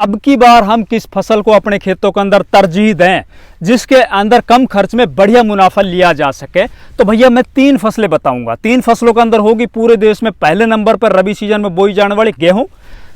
अब की बार हम किस फसल को अपने खेतों के अंदर तरजीह दें जिसके अंदर कम खर्च में बढ़िया मुनाफा लिया जा सके। तो भैया मैं 3 फसलें बताऊंगा। 3 फसलों के अंदर होगी पूरे देश में पहले नंबर पर रबी सीजन में बोई जाने वाली गेहूं,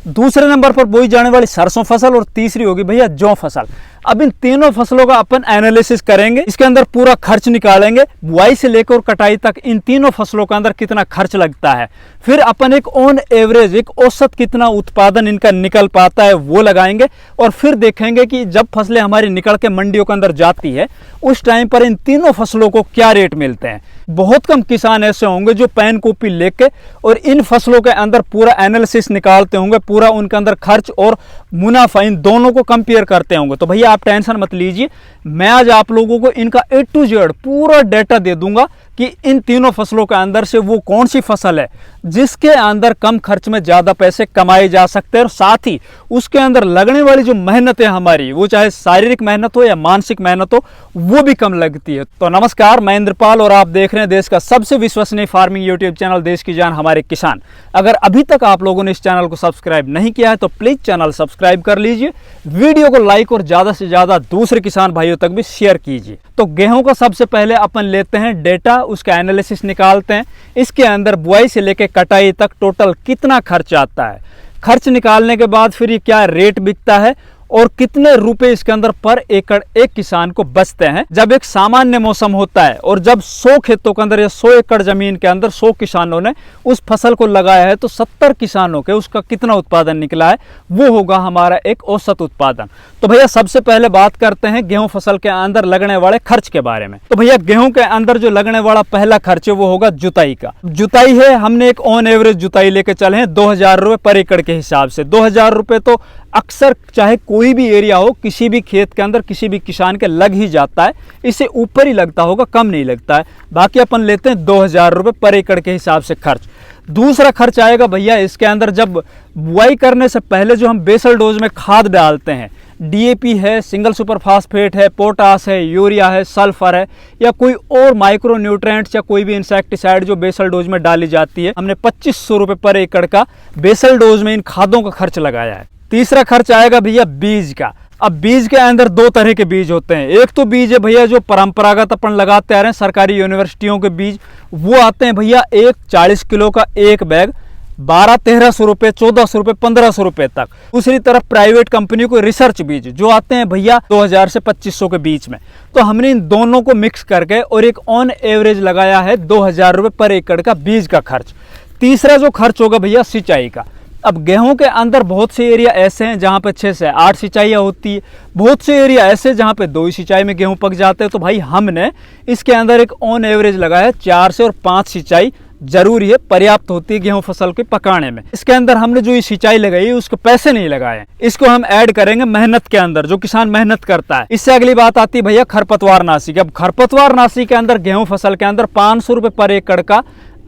दूसरे नंबर पर बोई जाने वाली सरसों फसल और तीसरी होगी भैया जौ फसल। अब इन तीनों फसलों का अपन एनालिसिस करेंगे, इसके अंदर पूरा खर्च निकालेंगे, बुआई से लेकर कटाई तक इन तीनों फसलों के अंदर कितना खर्च लगता है, फिर अपन एक ऑन एवरेज एक औसत कितना उत्पादन इनका निकल पाता है वो लगाएंगे और फिर देखेंगे कि जब फसलें हमारी निकल के मंडियों के अंदर जाती है उस टाइम पर इन तीनों फसलों को क्या रेट मिलते हैं। बहुत कम किसान ऐसे होंगे जो पेन कॉपी लेके और इन फसलों के अंदर पूरा एनालिसिस निकालते होंगे, पूरा उनके अंदर खर्च और मुनाफा इन दोनों को कंपेयर करते होंगे। तो भैया आप टेंशन मत लीजिए, मैं आज आप लोगों को इनका A to Z पूरा डेटा दे दूंगा कि इन तीनों फसलों के अंदर से वो कौन सी फसल है जिसके अंदर कम खर्च में ज़्यादा पैसे कमाए जा सकते हैं और साथ ही उसके अंदर लगने वाली जो मेहनत है हमारी, वो चाहे शारीरिक मेहनत हो या मानसिक मेहनत हो, वो भी कम लगती है। तो नमस्कार, मैं इंद्रपाल और आप देख रहे हैं देश का सबसे विश्वसनीय फार्मिंग यूट्यूब चैनल देश की जान हमारे किसान। अगर अभी तक आप लोगों ने इस चैनल को सब्सक्राइब नहीं किया है तो प्लीज़ चैनल सब्सक्राइब कर लीजिए, वीडियो को लाइक और ज़्यादा से ज़्यादा दूसरे किसान भाइयों तक भी शेयर कीजिए। तो गेहूं का सबसे पहले अपन लेते हैं डेटा, उसका एनालिसिस निकालते हैं। इसके अंदर बुआई से लेकर कटाई तक टोटल कितना खर्च आता है, खर्च निकालने के बाद फिर ये क्या रेट बिकता है और कितने रुपए इसके अंदर पर एकड़ एक किसान को बचते हैं जब एक सामान्य मौसम होता है और जब 100 खेतों के अंदर या 100 एकड़ जमीन के अंदर 100 किसानों ने उस फसल को लगाया है तो 70 किसानों के उसका कितना उत्पादन निकला है, वो होगा हमारा एक औसत उत्पादन। तो भैया सबसे पहले बात करते हैं गेहूं फसल के अंदर लगने वाले खर्च के बारे में। तो भैया गेहूं के अंदर जो लगने वाला पहला खर्च है वो होगा जुताई का। जुताई है, हमने एक ऑन एवरेज जुताई लेके चले हैं 2000 रुपये पर एकड़ के हिसाब से। 2000 रुपये तो अक्सर चाहे कोई भी एरिया हो, किसी भी खेत के अंदर किसी भी किसान के लग ही जाता है, इससे ऊपर ही लगता होगा, कम नहीं लगता है। बाकी अपन लेते हैं 2000 रुपये पर एकड़ के हिसाब से खर्च। दूसरा खर्च आएगा भैया इसके अंदर जब बुआई करने से पहले जो हम बेसल डोज में खाद डालते हैं, DAP है, सिंगल सुपर फास्फेट है, पोटास है, यूरिया है, सल्फर है या कोई और माइक्रो न्यूट्रिएंट्स या कोई भी इंसेक्टिसाइड जो बेसल डोज में डाली जाती है, हमने 2500 रुपये पर एकड़ का बेसल डोज में इन खादों का खर्च लगाया है। तीसरा खर्च आएगा भैया बीज का। अब बीज के अंदर 2 तरह के बीज होते हैं। एक तो बीज है भैया जो परंपरागत अपन लगाते आ रहे हैं, सरकारी यूनिवर्सिटियों के बीज, वो आते हैं भैया एक 40 किलो का एक बैग 1200-1300 रुपये, 1400 रुपये, 1500 रुपये तक। दूसरी तरफ प्राइवेट कंपनियों को रिसर्च बीज जो आते हैं भैया 2000 से 2500 के बीच में। तो हमने इन दोनों को मिक्स करके और एक ऑन एवरेज लगाया है 2000 रुपये पर एकड़ का बीज का खर्च। तीसरा जो खर्च होगा भैया सिंचाई का। अब गेहूं के अंदर बहुत से एरिया ऐसे हैं जहां पे 6 से 8 सिंचाइयाँ होती है, बहुत से एरिया ऐसे जहां पे 2 ही सिंचाई में गेहूं पक जाते हैं। तो भाई हमने इसके अंदर एक ऑन एवरेज लगाया 4 से और 5 सिंचाई जरूरी है, पर्याप्त होती है गेहूं फसल के पकाने में। इसके अंदर हमने जो ये सिंचाई लगाई है उसके पैसे नहीं लगाए, इसको हम ऐड करेंगे मेहनत के अंदर, जो किसान मेहनत करता है। इससे अगली बात आती है भैया खरपतवार नाशी। अब खरपतवार नाशी के अंदर गेहूं फसल के अंदर 500 रुपये पर एकड़ का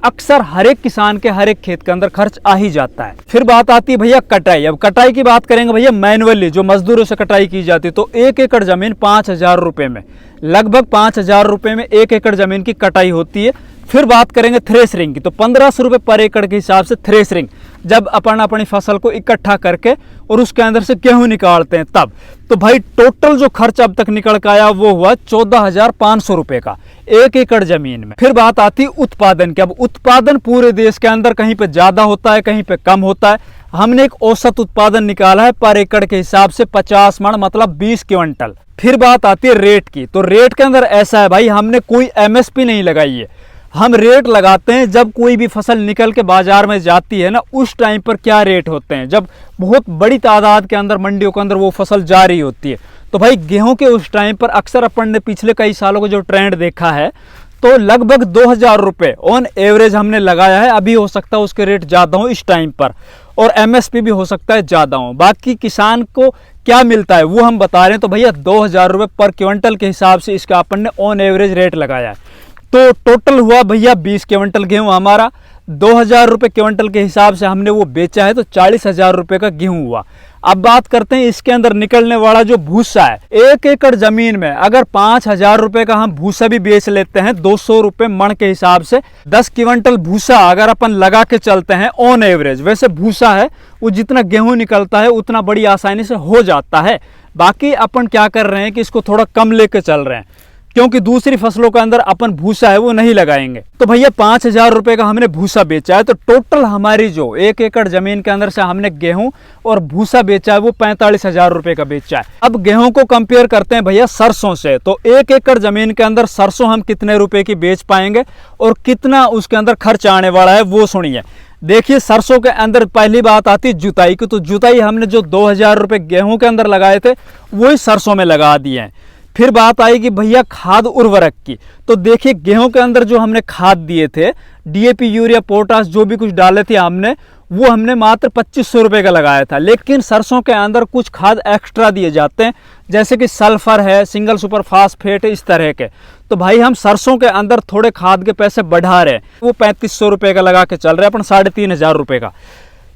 अक्सर हर एक किसान के हर एक खेत के अंदर खर्च आ ही जाता है। फिर बात आती है भैया कटाई। अब कटाई की बात करेंगे भैया मैनुअली जो मजदूरों से कटाई की जाती है, तो 1 एकड़ जमीन 5000 रुपये में, लगभग 5000 रुपये में 1 एकड़ जमीन की कटाई होती है। फिर बात करेंगे थ्रेसरिंग की, तो 1500 रुपये पर एकड़ के हिसाब से थ्रेसरिंग, जब अपन अपनी फसल को इकट्ठा करके और उसके अंदर से गेहूं निकालते हैं तब। तो भाई टोटल जो खर्च अब तक निकल के आया वो हुआ 14,500 रुपये का 1 एकड़ जमीन में। फिर बात आती है उत्पादन की। अब उत्पादन पूरे देश के अंदर कहीं पे ज्यादा होता है, कहीं पे कम होता है। हमने एक औसत उत्पादन निकाला है पर एकड़ के हिसाब से 50 मण, मतलब 20 क्विंटल। फिर बात आती है रेट की। तो रेट के अंदर ऐसा है भाई, हमने कोई MSP नहीं लगाई है, हम रेट लगाते हैं जब कोई भी फसल निकल के बाजार में जाती है ना, उस टाइम पर क्या रेट होते हैं, जब बहुत बड़ी तादाद के अंदर मंडियों के अंदर वो फसल जा रही होती है। तो भाई गेहूं के उस टाइम पर अक्सर अपन ने पिछले कई सालों को जो ट्रेंड देखा है तो लगभग 2000 रुपये ऑन एवरेज हमने लगाया है। अभी हो सकता है उसके रेट ज़्यादा हो इस टाइम पर और MSP भी हो सकता है ज़्यादा हो। बाकी किसान को क्या मिलता है वो हम बता रहे हैं। तो भैया 2000 रुपये पर क्विंटल के हिसाब से इसका अपन ने ऑन एवरेज रेट लगाया है। तो टोटल हुआ भैया 20 क्विंटल गेहूं हमारा, 2000 रुपये क्विंटल के हिसाब से हमने वो बेचा है, तो 40,000 रुपये का गेहूं हुआ। अब बात करते हैं इसके अंदर निकलने वाला जो भूसा है। 1 एकड़ जमीन में अगर 5,000 रुपए का हम भूसा भी बेच लेते हैं, 200 रुपए मण के हिसाब से 10 क्विंटल भूसा अगर अपन लगा के चलते हैं ऑन एवरेज, वैसे भूसा है वो जितना गेहूं निकलता है उतना बड़ी आसानी से हो जाता है। बाकी अपन क्या कर रहे हैं कि इसको थोड़ा कम लेके चल रहे हैं, क्योंकि दूसरी फसलों के अंदर अपन भूसा है वो नहीं लगाएंगे। तो भैया 5,000 रुपए का हमने भूसा बेचा है, तो टोटल हमारी जो 1 एकड़ जमीन के अंदर से हमने गेहूं और भूसा बेचा है वो 45,000 रुपए का बेचा है। अब गेहूं को कंपेयर करते हैं भैया सरसों से, तो 1 एकड़ जमीन के अंदर सरसों हम कितने रुपए की बेच पाएंगे और कितना उसके अंदर खर्च आने वाला है वो सुनिए। देखिए सरसों के अंदर पहली बात आती है जुताई की, तो जुताई हमने जो 2,000 रुपए गेहूं के अंदर लगाए थे वही सरसों में लगा दिए हैं। फिर बात आएगी भैया खाद उर्वरक की, तो देखिए गेहूं के अंदर जो हमने खाद दिए थे, डीएपी, यूरिया, पोटास जो भी कुछ डाले थे हमने, वो हमने मात्र 2500 रुपये का लगाया था। लेकिन सरसों के अंदर कुछ खाद एक्स्ट्रा दिए जाते हैं, जैसे कि सल्फर है, सिंगल सुपर फास्फेट, इस तरह के। तो भाई हम सरसों के अंदर थोड़े खाद के पैसे बढ़ा रहे हैं, वो 3500 रुपये का लगा के चल रहे हैं अपन 3,500 रुपये का।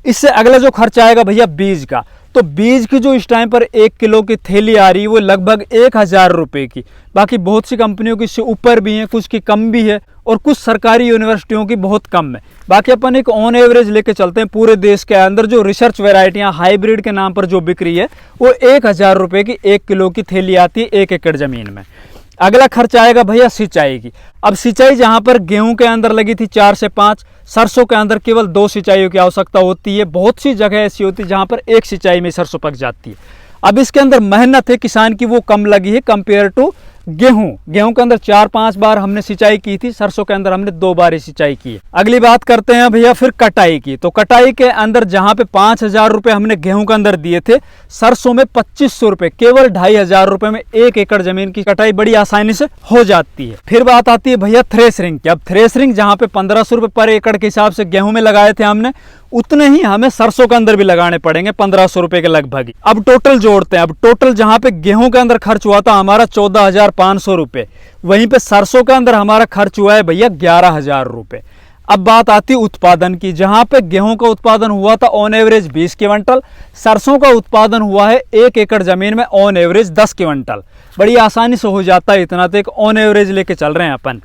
इससे अगला जो खर्चा आएगा भैया बीज का, तो बीज की जो इस टाइम पर 1 किलो की थैली आ रही है वो लगभग 1,000 रुपये की। बाकी बहुत सी कंपनियों की इससे ऊपर भी है, कुछ की कम भी है और कुछ सरकारी यूनिवर्सिटियों की बहुत कम है। बाकी अपन एक ऑन एवरेज लेके चलते हैं पूरे देश के अंदर जो रिसर्च वेराइटियां हाइब्रिड के नाम पर जो बिक रही है वो 1,000 रुपये की 1 किलो की थैली आती है 1 एकड़ जमीन में। अगला खर्च आएगा भैया सिंचाई की। अब सिंचाई जहां पर गेहूं के अंदर लगी थी 4 से 5, सरसों के अंदर केवल 2 सिंचाइयों की आवश्यकता होती है। बहुत सी जगह ऐसी होती है जहां पर 1 सिंचाई में सरसों पक जाती है। अब इसके अंदर मेहनत है किसान की वो कम लगी है कंपेयर टू गेहूं के अंदर 4-5 बार हमने सिंचाई की थी, सरसों के अंदर हमने 2 बार ही सिंचाई की है। अगली बात करते हैं भैया फिर कटाई की, तो कटाई के अंदर जहां पे 5,000 रुपए हमने गेहूं के अंदर दिए थे, सरसों में 2500 रुपए, केवल 2,500 रुपए में 1 एकड़ जमीन की कटाई बड़ी आसानी से हो जाती है। फिर बात आती है भैया थ्रेसरिंग की। अब थ्रेसरिंग जहां पे 1500 रुपए पर एकड़ के हिसाब से गेहूं में लगाए थे हमने, उतने ही हमें सरसों के अंदर भी लगाने पड़ेंगे 1500 रुपए के लगभग। अब टोटल जोड़ते हैं। अब टोटल जहां पे गेहूं के अंदर खर्च हुआ था हमारा 14,500 रुपए, वहीं पे सरसों के अंदर हमारा खर्च हुआ है भैया 11,000 रुपए। अब बात आती है उत्पादन की, जहां पे गेहूं का उत्पादन हुआ था ऑन एवरेज 20 क्विंटल, सरसों का उत्पादन हुआ है 1 एकड़ जमीन में ऑन एवरेज 10 क्विंटल। बड़ी आसानी से हो जाता है इतना, तो एक ऑन एवरेज लेके चल रहे हैं अपन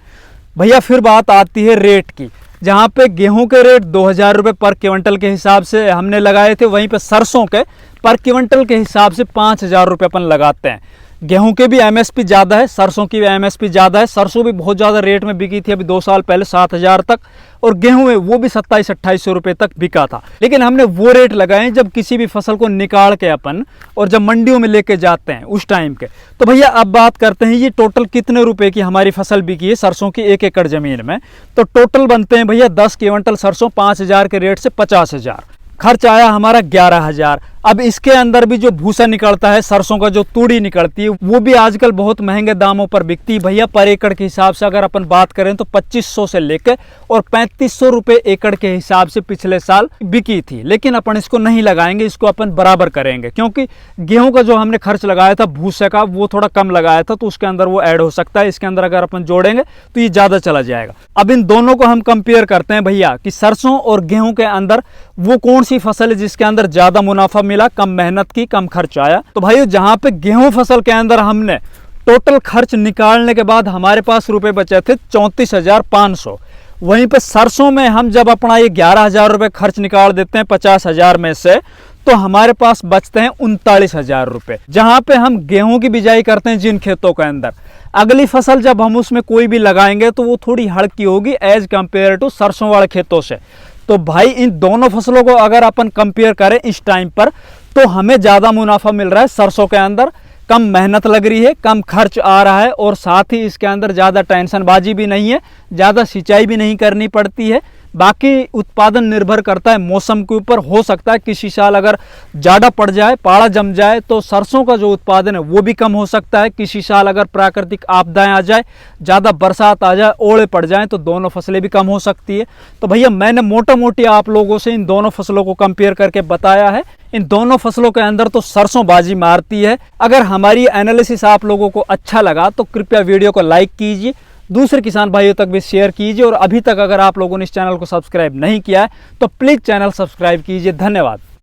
भैया। फिर बात आती है रेट की, जहां पे गेहूं के रेट 2,000 रुपये पर क्विंटल के हिसाब से हमने लगाए थे, वहीं पे सरसों के पर क्विंटल के हिसाब से 5,000 रुपये अपन लगाते हैं। गेहूं के भी एमएसपी ज़्यादा है, सरसों की भी एमएसपी ज़्यादा है। सरसों भी बहुत ज़्यादा रेट में बिकी थी अभी 2 साल पहले 7,000 तक, और गेहूं है वो भी 2700-2800 रुपये तक बिका था। लेकिन हमने वो रेट लगाए जब किसी भी फसल को निकाल के अपन और जब मंडियों में लेके जाते हैं उस टाइम के। तो भैया अब बात करते हैं ये टोटल कितने रुपए की हमारी फसल बिकी है सरसों की 1 एकड़ जमीन में। तो टोटल बनते हैं भैया 10 क्विंटल सरसों 5,000 के रेट से 50,000, खर्च आया हमारा 11,000। अब इसके अंदर भी जो भूसा निकलता है, सरसों का जो तूड़ी निकलती है, वो भी आजकल बहुत महंगे दामों पर बिकती है भैया। पर एकड़ के हिसाब से अगर अपन बात करें तो 2500 से लेकर और 3500 रुपये एकड़ के हिसाब से पिछले साल बिकी थी। लेकिन अपन इसको नहीं लगाएंगे, इसको अपन बराबर करेंगे, क्योंकि गेहूं का जो हमने खर्च लगाया था भूसे का वो थोड़ा कम लगाया था, तो उसके अंदर वो ऐड हो सकता है। इसके अंदर अगर अपन जोड़ेंगे तो ये ज़्यादा चला जाएगा। अब इन दोनों को हम कंपेयर करते हैं भैया कि सरसों और गेहूं के अंदर वो कौन सी फसल है जिसके अंदर ज़्यादा मुनाफा मिला, कम मेहनत की, कम खर्च आया। तो भाई जहां पे गेहूं फसल के अंदर हमने टोटल खर्च निकालने के बाद हमारे पास रुपए बचे थे 34,500, वहीं पे सरसों में हम जब अपना ये 11,000 रुपये खर्च निकाल देते हैं 50,000 में से, तो हमारे पास बचते हैं 39,000 रुपये। जहां पे हम गेहूं की बिजाई करते हैं जिन खेतों के अंदर, अगली फसल जब हम उसमें कोई भी लगाएंगे तो वो थोड़ी हल्की होगी एज कंपेयर टू सरसों वाले खेतों से। तो भाई इन दोनों फसलों को अगर अपन कंपेयर करें इस टाइम पर, तो हमें ज़्यादा मुनाफा मिल रहा है सरसों के अंदर। कम मेहनत लग रही है, कम खर्च आ रहा है, और साथ ही इसके अंदर ज़्यादा टेंशनबाजी भी नहीं है, ज़्यादा सिंचाई भी नहीं करनी पड़ती है। बाकी उत्पादन निर्भर करता है मौसम के ऊपर। हो सकता है किसी साल अगर ज़्यादा पड़ जाए, पाला जम जाए, तो सरसों का जो उत्पादन है वो भी कम हो सकता है। किसी साल अगर प्राकृतिक आपदाएं आ जाए, ज़्यादा बरसात आ जाए, ओले पड़ जाएं, तो दोनों फसलें भी कम हो सकती है। तो भैया मैंने मोटा मोटी आप लोगों से इन दोनों फसलों को कंपेयर करके बताया है। इन दोनों फसलों के अंदर तो सरसों बाजी मारती है। अगर हमारी एनालिसिस आप लोगों को अच्छा लगा तो कृपया वीडियो को लाइक कीजिए, दूसरे किसान भाइयों तक भी शेयर कीजिए, और अभी तक अगर आप लोगों ने इस चैनल को सब्सक्राइब नहीं किया है तो प्लीज़ चैनल सब्सक्राइब कीजिए। धन्यवाद।